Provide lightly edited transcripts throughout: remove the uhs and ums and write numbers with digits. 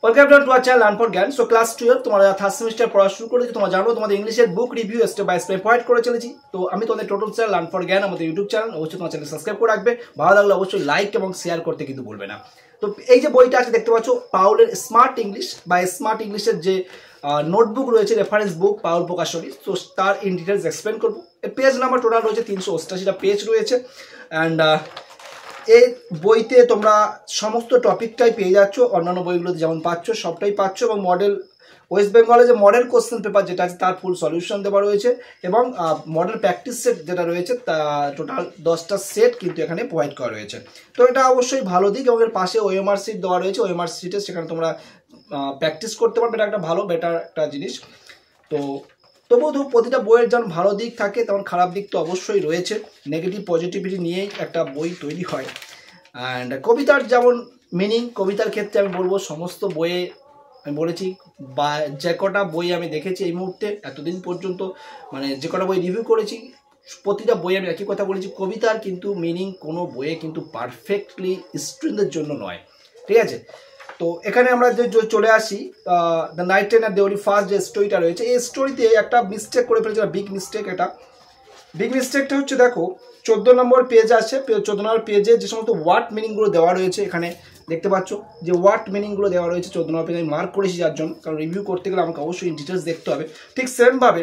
Welcome to our channel learn for জ্ঞান। So class 12 তোমরা third semester পড়া শুরু করেছি, তোমরা জানো তোমাদের ইংলিশের book review step by step provide করে চলেছি। তো আমি তোমাদের টোটাল চ্যানেল লার্ন ফর জ্ঞান, আমাদের ইউটিউব চ্যানেল, অবশ্যই তোমার চ্যানেল সাবস্ক্রাইব করে রাখবে। ভালো লাগলে অবশ্যই লাইক এবং শেয়ার করতে কিন্তু ভুলবে না। তো এই যে বইটা আছে দেখতে পাচ্ছ, পাউলের স্মার্ট ইংলিশ বা স্মার্ট ইংলিশের যে নোটবুক রয়েছে, রেফারেন্স বুক পাউল প্রকাশনী, তো তার ইন ডিটেলস এক্সপ্লেন করবো। পেজ নাম্বার টোটাল রয়েছে 388টা পেজ রয়েছে। অ্যান্ড এই বইতে তোমরা সমস্ত টপিকটাই পেয়ে যাচ্ছ, অন্যান্য বইগুলোতে যেমন পাচ্ছ সবটাই পাচ্ছ, এবং মডেল ওয়েস্ট বেঙ্গলে যে মডেল কোশ্চেন পেপার যেটা আছে তার ফুল সলিউশন দেওয়া রয়েছে, এবং মডেল প্র্যাকটিস সেট যেটা রয়েছে তা টোটাল 10টা সেট কিন্তু এখানে প্রোভাইড করা রয়েছে। তো এটা অবশ্যই ভালো দিক, এবং এর পাশে ওএমআর শিট দেওয়া রয়েছে। ওএমআর শিটে সেখানে তোমরা প্র্যাকটিস করতে পারবে, এটা একটা ভালো বেটার একটা জিনিস। তো তবুও প্রতিটা বইয়ের যেমন ভালো দিক থাকে তেমন খারাপ দিক তো অবশ্যই রয়েছে। নেগেটিভ পজিটিভিটি নিয়েই একটা বই তৈরি হয়। অ্যান্ড কবিতার যেমন মিনিং, কবিতার ক্ষেত্রে আমি বলবো সমস্ত বইয়ে আমি বলেছি, বা যে কটা বই আমি দেখেছি এই মুহূর্তে এতদিন পর্যন্ত, মানে যে কটা বই রিভিউ করেছি প্রতিটা বই আমি একই কথা বলেছি, কবিতার কিন্তু মিনিং কোনো বইয়ে কিন্তু পারফেক্টলি স্টুডেন্টদের জন্য নয়, ঠিক আছে। তো এখানে আমরা যে চলে আসি দ্য নাইট ট্রেন আর দেওয়ারি ফার্স্ট যে স্টোরিটা রয়েছে, এই স্টোরিতে একটা মিস্টেক করে ফেলেছে, বিগ মিস্টেক। এটা বিগ মিস্টেকটা হচ্ছে, দেখো 14 নম্বর পেজ আছে, 14 নম্বর পেজে যে সমস্ত ওয়ার্ড মিনিংগুলো দেওয়া রয়েছে এখানে দেখতে পাচ্ছ, যে ওয়ার্ড মিনিংগুলো দেওয়া রয়েছে 14 নম্বর পেজে আমি মার্ক করেছি যার জন্য, কারণ রিভিউ করতে গেলে আমাকে অবশ্যই ডিটেলস দেখতে হবে। ঠিক সেমভাবে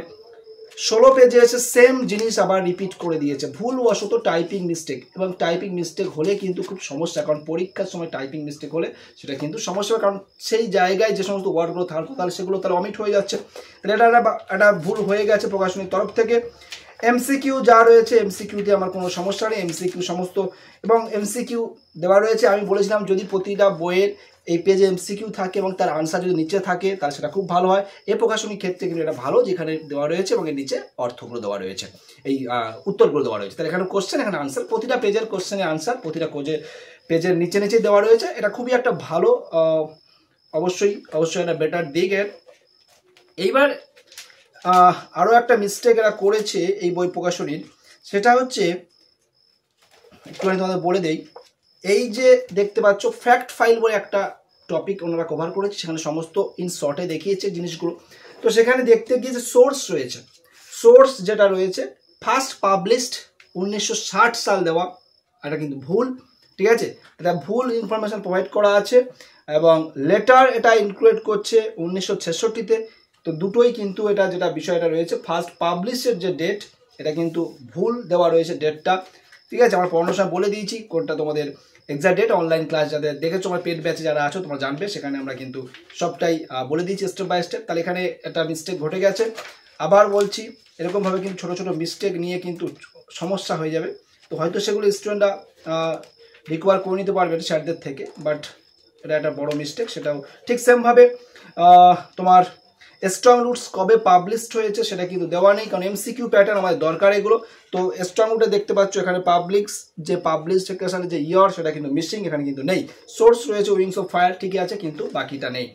16 পেজে এসে সেম জিনিস আবার রিপিট করে দিয়েছে, ভুলবশত টাইপিং মিস্টেক। এবং টাইপিং মিস্টেক হলে কিন্তু খুব সমস্যা, কারণ পরীক্ষার সময় টাইপিং মিস্টেক হলে সেটা কিন্তু সমস্যা, কারণ সেই জায়গায় যে সমস্ত ওয়ার্ডগুলো থাকতো তাহলে সেগুলো তাহলে অমিট হয়ে যাচ্ছে, তাহলে এটা একটা ভুল হয়ে গেছে প্রকাশনীর তরফ থেকে। এমসিকিউ যা রয়েছে, এমসিকিউতে আমার কোনো সমস্যা নেই, এমসিকিউ সমস্ত, এবং এমসিকিউ দেওয়া রয়েছে। আমি বলেছিলাম যদি প্রতিটা বইয়ের এই পেজে এমসিকিউ থাকে এবং তার আনসার যদি নিচে থাকে তাহলে সেটা খুব ভালো হয়। এই প্রকাশনীর ক্ষেত্রে কিন্তু এটা ভালো, যেখানে দেওয়া রয়েছে এবং এর নিচে অর্থগুলো দেওয়া রয়েছে, এই উত্তরগুলো দেওয়া রয়েছে। তাহলে এখানে কোশ্চেন, এখানে আনসার, প্রতিটা পেজের কোশ্চেনের আনসার প্রতিটা পেজের নিচে নিচে দেওয়া রয়েছে। এটা খুবই একটা ভালো, অবশ্যই একটা বেটার দিক এর। এইবার আরও একটা মিস্টেক এরা করেছে এই বই প্রকাশনীর, সেটা হচ্ছে একটুখানি তোমাদের বলে দেই। এই যে দেখতে পাচ্ছ ফ্যাক্ট ফাইল বলে একটা টপিক ওনারা কভার করেছে, সেখানে সমস্ত ইন শর্টে দেখিয়েছে জিনিসগুলো। তো সেখানে দেখতে গিয়ে যে সোর্স রয়েছে, সোর্স যেটা রয়েছে ফার্স্ট পাবলিশড 1960 সাল দেওয়া, এটা কিন্তু ভুল, ঠিক আছে। এটা ভুল ইনফরমেশন প্রোভাইড করা আছে, এবং লেটার এটা ইনক্লুড করছে 1966-তে। তো দুটোই কিন্তু এটা যেটা বিষয়টা রয়েছে, ফার্স্ট পাবলিশের যে ডেট এটা কিন্তু ভুল দেওয়া রয়েছে ডেটটা, ঠিক আছে। আমার পড়ানোর সময় বলে দিয়েছি কোনটা তোমাদের এক্সাক্ট ডেট, অনলাইন ক্লাস যাদের দেখেছো আমার পেড ব্যাচে যারা আছো তোমরা জানবে, সেখানে আমরা কিন্তু সবটাই বলে দিয়েছি স্টেপ বাই স্টেপ। তাহলে এখানে একটা মিস্টেক ঘটে গেছে, আবার বলছি এরকমভাবে কিন্তু ছোটো ছোটো মিস্টেক নিয়ে কিন্তু সমস্যা হয়ে যাবে। তো হয়তো সেগুলো স্টুডেন্টরা রিকভার করে নিতে পারবে স্যারদের থেকে, বাট এটা একটা বড় মিস্টেক। সেটাও ঠিক সেমভাবে তোমার স্ট্রং রুটস কবে পাবলিশড হয়েছে সেটা কিন্তু দেওয়া নেই, কারণ এমসিকিউ প্যাটার্ন আমাদের দরকার এগুলো। তো স্ট্রং রুটে দেখতে পাচ্ছ এখানে পাবলিকেশন যে ইয়ার সেটা কিন্তু মিসিং, এখানে কিন্তু নেই। সোর্স রয়েছে উইংস অফ ফায়ার, ঠিকই আছে, কিন্তু বাকিটা নেই।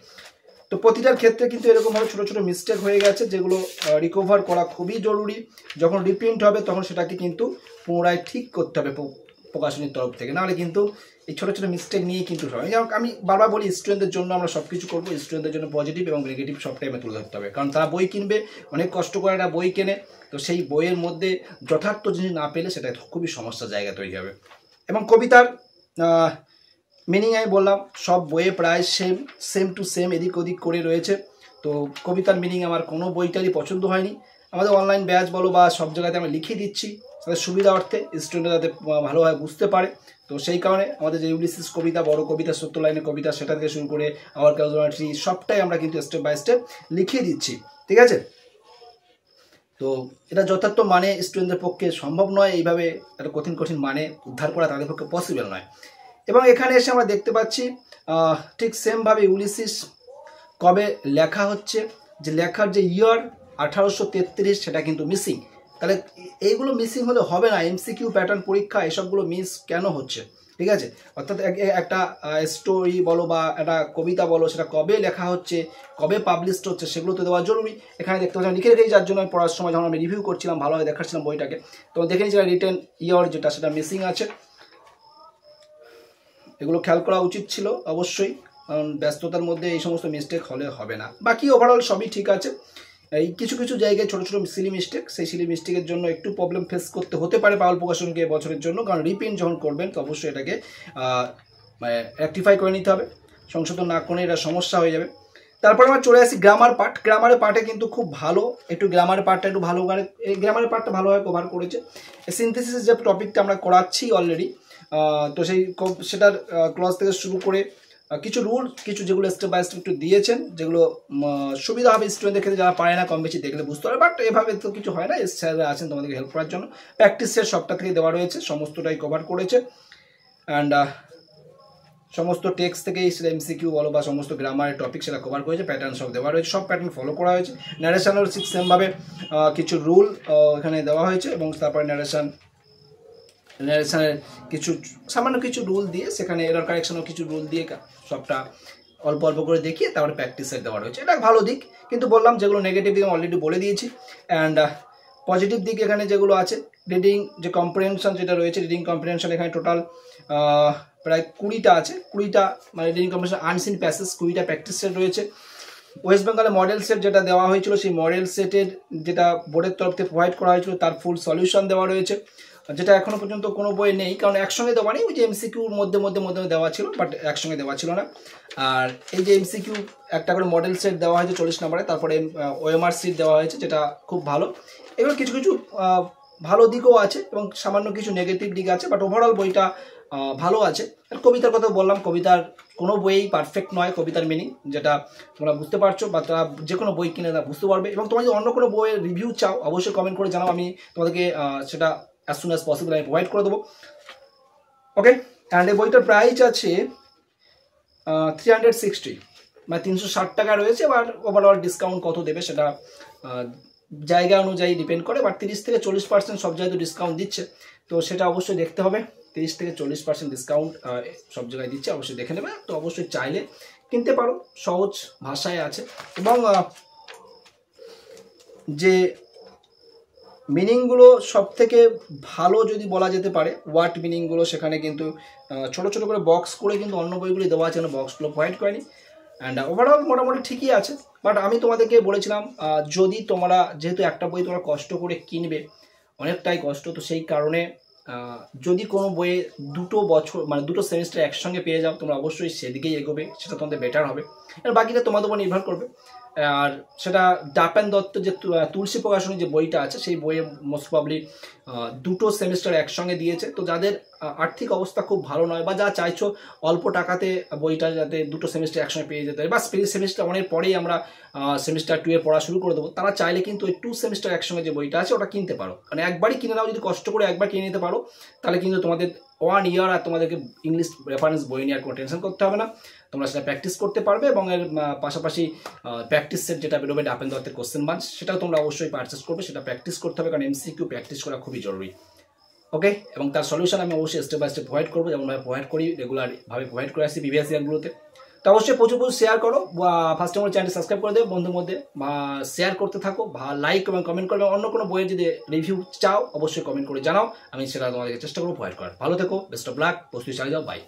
তো প্রতিটার ক্ষেত্রে কিন্তু এরকমভাবে ছোটো ছোটো মিস্টেক হয়ে গেছে, যেগুলো রিকভার করা খুবই জরুরি। যখন রিপ্রিন্ট হবে তখন সেটাকে কিন্তু পুনরায় ঠিক করতে হবে প্রকাশনীর তরফ থেকে, নাহলে কিন্তু এই ছোটো ছোটো মিস্টেক নিয়ে কিন্তু হয়। আমি বারবার বলি স্টুডেন্টদের জন্য আমরা সব কিছু করবো, স্টুডেন্টদের জন্য পজিটিভ এবং নেগেটিভ সব টাইমে তুলে ধরতে হবে, কারণ তারা বই কিনবে, অনেক কষ্ট করে একটা বই কেনে, তো সেই বইয়ের মধ্যে যথার্থ জিনিস না পেলে সেটা খুবই সমস্যার জায়গা তৈরি হবে। এবং কবিতার মিনিং আমি বললাম সব বইয়ে প্রায় সেম টু সেম এদিক ওদিক করে রয়েছে। তো কবিতার মিনিং আমার কোনো বইটারই পছন্দ হয়নি। আমাদের অনলাইন ব্যাচ বলো বা সব জায়গাতে আমরা লিখে দিচ্ছি তাদের সুবিধা অর্থে, স্টুডেন্টরা যাতে ভালোভাবে বুঝতে পারে। তো সেই কারণে আমাদের যে ইউলিসিস কবিতা, বড় কবিতা, 70 লাইনের কবিতা, সেটা থেকে শুরু করে আওয়ার ক্যাজুয়ালিটি সবটাই আমরা কিন্তু স্টেপ বাই স্টেপ লিখিয়ে দিচ্ছি, ঠিক আছে। তো এটা যথার্থ মানে স্টুডেন্টদের পক্ষে সম্ভব নয়, এইভাবে একটা কঠিন মানে উদ্ধার করা তাদের পক্ষে পসিবল নয়। এবং এখানে এসে আমরা দেখতে পাচ্ছি ঠিক সেমভাবে ইউলিসিস কবে লেখা হচ্ছে, যে লেখার যে ইয়ার 1833 সেটা কিন্তু মিসিং। তাহলে এইগুলো মিসিং হলে হবে না, এমসিকিউ প্যাটার্ন পরীক্ষা এসবগুলো মিস কেন হচ্ছে, ঠিক আছে। অর্থাৎ একটা স্টোরি বলো বা একটা কবিতা বলো, সেটা কবে লেখা হচ্ছে, কবে পাবলিশড হচ্ছে, সেগুলো তো দেওয়া জরুরি। এখানে দেখতে পাচ্ছি লিখে রেখেছি, যার জন্য আমি পড়ার সময় যখন আমি রিভিউ করছিলাম ভালোভাবে দেখাচ্ছিলাম বইটাকে, তো দেখে নিচ্ছি রিটেন ইয়ার যেটা সেটা মিসিং আছে। এগুলো খেয়াল করা উচিত ছিল অবশ্যই, কারণ ব্যস্ততার মধ্যে এই সমস্ত মিস্টেক হলে হবে না। বাকি ওভারঅল সবই ঠিক আছে। এই কিছু কিছু জায়গায় ছোটো ছোটো সিলি মিস্টেক, সেই সিলি মিস্টেকের জন্য একটু প্রবলেম ফেস করতে হতে পারে পাওয়াল প্রকাশনকে বছরের জন্য, কারণ রিপ্রিন্ট যখন করবেন তো অবশ্যই এটাকে রেকটিফাই করে নিতে হবে, সংশোধন না করলে এটা সমস্যা হয়ে যাবে। তারপর আমরা চলে আসি গ্রামার পার্ট। গ্রামারের পার্টে কিন্তু খুব ভালো, একটু গ্রামারের পার্টটা একটু ভালো, এই গ্রামারের পার্টটা ভালোভাবে কভার করেছে। সিনথেসিস যে টপিকটা আমরা করাচ্ছি অলরেডি, তো সেটার ক্লজ থেকে শুরু করে কিছু রুল, কিছু যেগুলো স্টেপ বাই স্টেপ একটু দিয়েছেন, যেগুলো সুবিধা হবে স্টুডেন্টদের ক্ষেত্রে, যারা পারে না কম বেশি দেখলে বুঝতে পারে। বাট এভাবে তো কিছু হয় না, স্যাররা আছেন তোমাদেরকে হেল্প করার জন্য। প্র্যাকটিস সেট সবটা থেকে দেওয়া রয়েছে, সমস্তটাই কভার করেছে। অ্যান্ড সমস্ত টেক্সট থেকেই সেটা এমসিকিউ বলো বা সমস্ত গ্রামারের টপিক সেটা কভার করেছে, প্যাটার্ন সব দেওয়া রয়েছে, সব প্যাটার্ন ফলো করা হয়েছে। ন্যারেশনেরও ঠিক সেমভাবে কিছু রুল এখানে দেওয়া হয়েছে, এবং তারপরে ন্যারেশনের কিছু সামান্য কিছু রুল দিয়ে, সেখানে এরর কারেকশনও কিছু রুল দিয়ে সবটা অল্প অল্প করে দেখিয়ে তারপরে প্র্যাকটিসের দেওয়া রয়েছে। এটা ভালো দিক, কিন্তু বললাম যেগুলো নেগেটিভ দিক আমি অলরেডি বলে দিয়েছি। অ্যান্ড পজিটিভ দিক এখানে যেগুলো আছে, রিডিং যে কম্প্রিহেনশন যেটা রয়েছে, রিডিং কম্প্রিহেনশন এখানে টোটাল প্রায় 20টা আছে, 20টা মানে রিডিং কম্প্রিহেনশন আনসিন প্যাসেজ 20টা প্র্যাকটিস সেট রয়েছে। ওয়েস্ট বেঙ্গলে মডেল সেট যেটা দেওয়া হয়েছিল, সেই মডেল সেটের যেটা বোর্ডের তরফ থেকে প্রোভাইড করা হয়েছিল তার ফুল সলিউশন দেওয়া রয়েছে, যেটা এখনো পর্যন্ত কোনো বই নেই, কারণ একসঙ্গে দেওয়া নেই। ওই যে এমসিকিউর মধ্যে দেওয়া ছিল, বাট একসঙ্গে দেওয়া ছিল না। আর এই যে এমসিকিউ একটা করে মডেল সেট দেওয়া হয়েছে 40 নম্বরে, তারপরে ওএমআর সিট দেওয়া হয়েছে, যেটা খুব ভালো। এগুলো কিছু কিছু ভালো দিকও আছে এবং সামান্য কিছু নেগেটিভ দিক আছে, বাট ওভারঅল বইটা ভালো আছে। আর কবিতার কথা বললাম, কবিতার কোনো বইই পারফেক্ট নয়, কবিতার মিনিং যেটা তোমরা বুঝতে পারছো, বা তারা যে কোনো বই কিনে তারা বুঝতে পারবে। এবং তোমরা যদি অন্য কোনো বইয়ের রিভিউ চাও অবশ্যই কমেন্ট করে জানাও, আমি তোমাদেরকে সেটা as soon as possible আমি প্রোভাইড করে দেবো। ওকে, অ্যান্ড এই বইটার প্রাইস আছে 360, মানে 360 টাকা রয়েছে। এবার ওভারঅল ডিসকাউন্ট কত দেবে সেটা জায়গা অনুযায়ী ডিপেন্ড করে, বাট 30 থেকে 40% সব জায়গায় তো ডিসকাউন্ট দিচ্ছে, তো সেটা অবশ্যই দেখতে হবে। 30 থেকে 40% ডিসকাউন্ট সব জায়গায় দিচ্ছে, অবশ্যই দেখে নেবে। তো অবশ্যই চাইলে কিনতে পারো, সহজ ভাষায় আছে। এবং যে মিনিংগুলো সব থেকে ভালো যদি বলা যেতে পারে, ওয়ার্ড মিনিংগুলো সেখানে কিন্তু ছোটো ছোটো করে বক্স করে কিন্তু অন্য বইগুলি দেওয়া আছে, বক্সগুলো প্রোভাইড করেনি। অ্যান্ড ওভারঅল মোটামুটি ঠিকই আছে। বাট আমি তোমাদেরকে বলেছিলাম, যদি তোমরা যেহেতু একটা বই তোমরা কষ্ট করে কিনবে, অনেকটাই কষ্ট, তো সেই কারণে যদি কোনো বইয়ে 2 বছর মানে 2 সেমিস্টার একসঙ্গে পেয়ে যাও, তোমরা অবশ্যই সেদিকেই এগোবে, সেটা তোমাদের বেটার হবে। আর বাকিটা তোমাদের উপর নির্ভর করবে। আর সেটা ডাপেন দত্ত যে তুলসী প্রকাশনী যে বইটা আছে, সেই বইয়ে মোস্ট প্রবলি 2 সেমিস্টার একসঙ্গে দিয়েছে। তো যাদের আর্থিক অবস্থা খুব ভালো নয়, বা যা চাইছো অল্প টাকাতে বইটা যাতে 2 সেমিস্টার একসঙ্গে পেয়ে যেতে পারে, বা সেমিস্টার 1-এর পরেই আমরা সেমিস্টার 2 এর পড়া শুরু করে দেবো, তারা চাইলে কিন্তু ওই 2 সেমিস্টার একসঙ্গে যে বইটা আছে ওটা কিনতে পারো। মানে একবারই কিনে নাও, যদি কষ্ট করে একবার কিনে নিতে পারো, তাহলে কিন্তু তোমাদের 1 ইয়ার আর তোমাদেরকে ইংলিশ রেফারেন্স বই নিয়ে আর কোনো টেনশন করতে হবে না। তোমরা সেটা প্র্যাকটিস করতে পারবে, এবং এর পাশাপাশি প্র্যাকটিস সেট যেটা বেরোবে ডাপেন দত্তের কোশ্চেন বাঞ্চ, সেটাও তোমরা অবশ্যই পারচেস করবে। সেটা প্র্যাকটিস করতে হবে, কারণ এমসিকিউ প্র্যাকটিস করা খুবই জরুরি। ওকে, এবং তার সলিউশন আমি অবশ্যই স্টেপ বাই স্টেপ প্রোভাইড করবো, যেমনভাবে প্রোভাইড করি, রেগুলারভাবে প্রোভাইড করে আসি প্রিভিয়াস ইয়ারগুলোতে। তো অবশ্যই প্রচুর শেয়ার করো, ফার্স্ট টাইম চ্যানেলটি সাবস্ক্রাইব করে দেবে বন্ধুর মধ্যে, বা শেয়ার করতে থাকো, লাইক এবং কমেন্ট করবে। অন্য কোনো বইয়ের যদি রিভিউ চাও অবশ্যই কমেন্ট করে জানাও, আমি সেটা তোমাদেরকে চেষ্টা করবো প্রোভাইড করার। ভালো থেকো, বেস্ট অফ লাক, প্রস্তুতি চালিয়ে যাও, বাই।